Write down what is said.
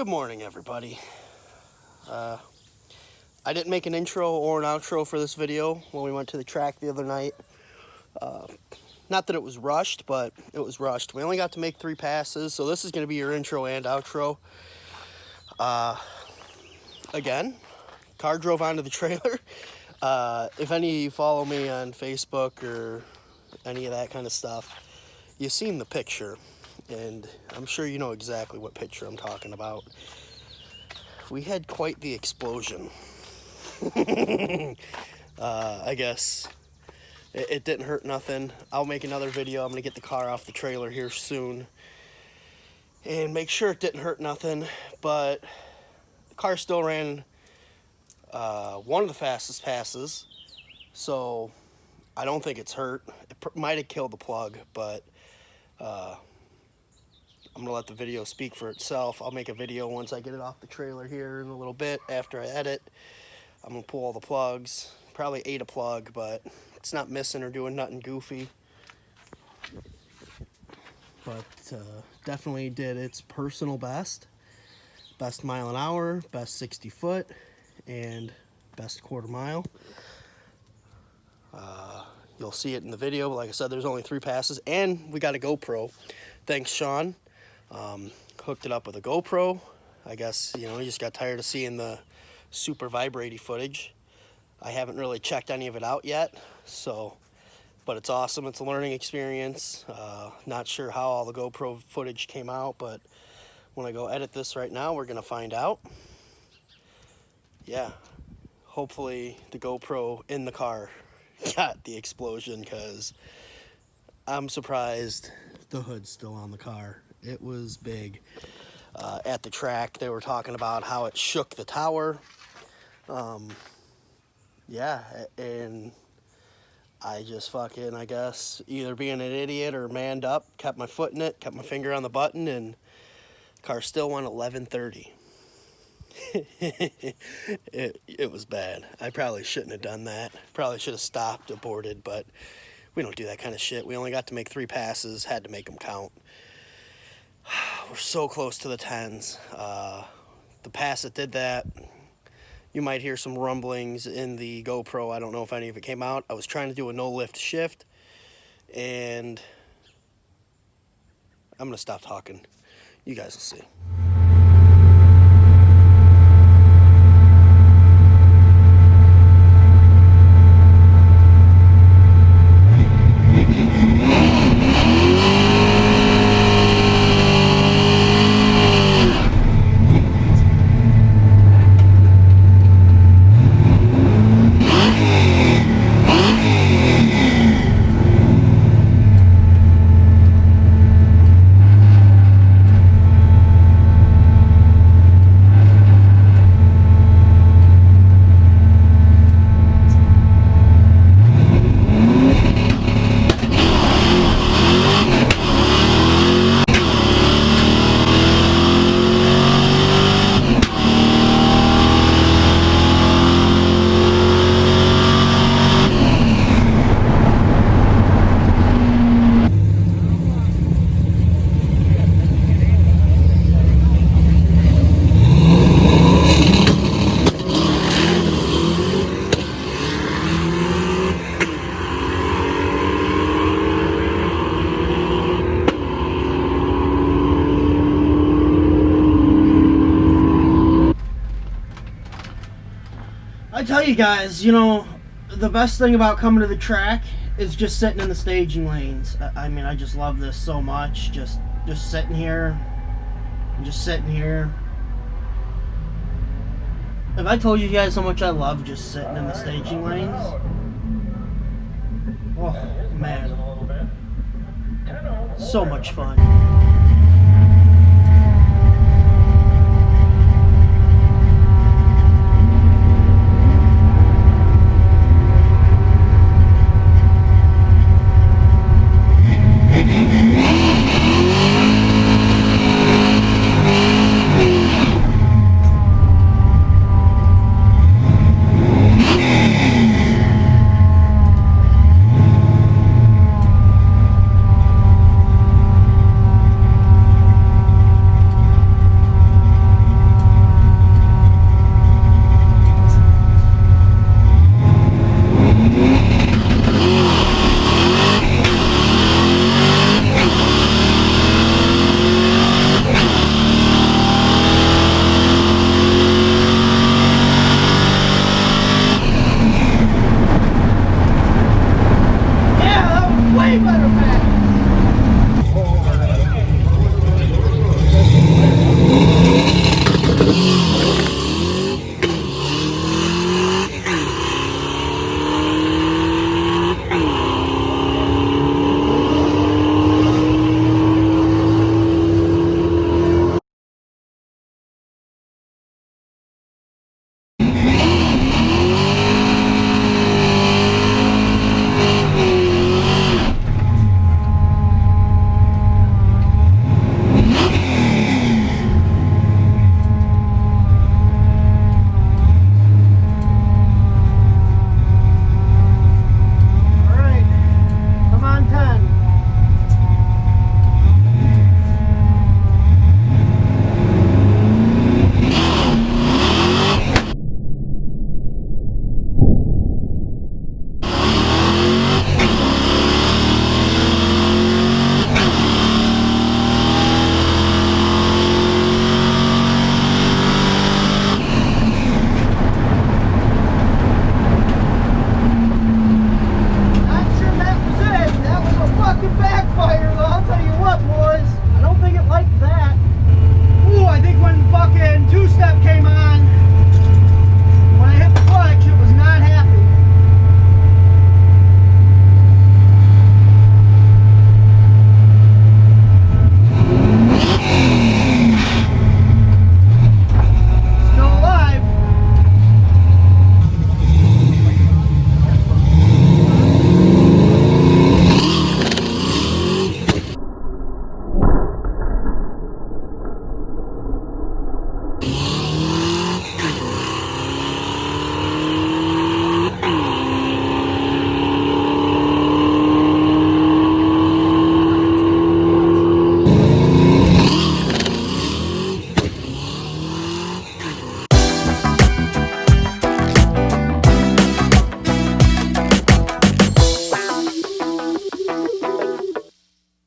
Good morning, everybody. I didn't make an intro or an outro for this video when we went to the track the other night. Not that it was rushed, but it was rushed. We only got to make 3 passes, so this is going to be your intro and outro. Again, car drove onto the trailer. If any of you follow me on Facebook or any of that kind of stuff, you've seen the picture, and I'm sure you know exactly what picture I'm talking about. We had quite the explosion. I guess it didn't hurt nothing. I'll make another video. I'm gonna get the car off the trailer here soon and make sure it didn't hurt nothing, but the car still ran one of the fastest passes, so I don't think it's hurt. It might have killed the plug, but I'm gonna let the video speak for itself. I'll make a video once I get it off the trailer here in a little bit after I edit. I'm gonna pull all the plugs. Probably ate a plug, but it's not missing or doing nothing goofy. But definitely did its personal best. Best mile an hour, best 60 foot, and best quarter mile. You'll see it in the video, but like I said, there's only 3 passes, and we got a GoPro. Thanks, Sean. Hooked it up with a GoPro. I guess, you know, he just got tired of seeing the super vibrating footage. I haven't really checked any of it out yet, so, but it's awesome. It's a learning experience. Not sure how all the GoPro footage came out, but when I go edit this right now, we're gonna find out. Yeah, hopefully the GoPro in the car got the explosion, because I'm surprised the hood's still on the car. It was big. At the track, they were talking about how it shook the tower. Yeah, and I just fucking, I guess, either being an idiot or manned up, kept my foot in it, kept my finger on the button, and the car still went 1130. It was bad. I probably shouldn't have done that. Probably should have stopped, aborted, but we don't do that kind of shit. We only got to make 3 passes, had to make them count. We're so close to the 10s. The pass that did that, you might hear some rumblings in the GoPro. I don't know if any of it came out. I was trying to do a no-lift shift, and I'm going to stop talking. You guys will see. I tell you guys, you know, the best thing about coming to the track is just sitting in the staging lanes. I mean, I just love this so much. Just sitting here, and just sitting here. Have I told you guys how much I love just sitting in the staging lanes? Oh, man. So much fun.